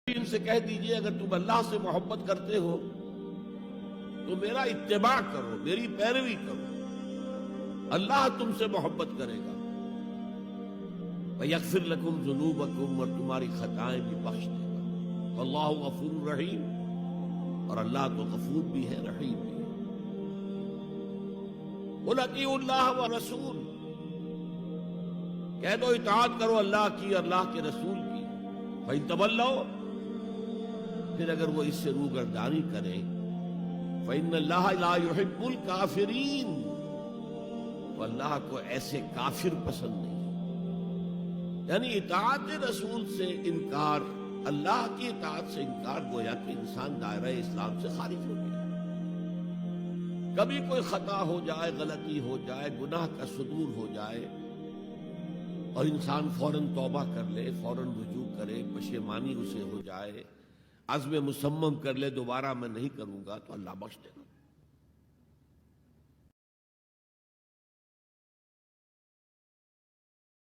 ان سے کہہ دیجئے اگر تم اللہ سے محبت کرتے ہو تو میرا اتباع کرو، میری پیروی کرو، اللہ تم سے محبت کرے گا۔ وَيَغْفِرْ لَكُمْ ذُنُوبَكُمْ، اور تمہاری خطائیں بھی بخش دے گا۔ وَاللَّهُ غَفُورٌ رَحِيمٌ، اور اللہ تو غفور بھی ہے رحیم بھی ہے۔ قُلْ اطیعوا اللَّهَ وَالرَّسُولَ، کہہ دو اطاعت کرو اللہ کی، اللہ کے رسول کی۔ فَإِن تَوَلَّوْا، پھر اگر وہ اس سے روگردانی کریں، فَإِنَّ اللَّهَ لَا يُحِبُّ الْكَافِرِينَ، تو اللہ کو ایسے کافر پسند نہیں۔ یعنی اطاعت رسول سے انکار، اللہ کی اطاعت سے انکار، گویا کہ انسان دائرہ اسلام سے خارج ہو گیا۔ کبھی کوئی خطا ہو جائے، غلطی ہو جائے، گناہ کا صدور ہو جائے اور انسان فوراً توبہ کر لے، فوراً رجوع کرے، پشیمانی اسے ہو جائے، عزم مصمم کر لے دوبارہ میں نہیں کروں گا، تو اللہ بخش دے گا۔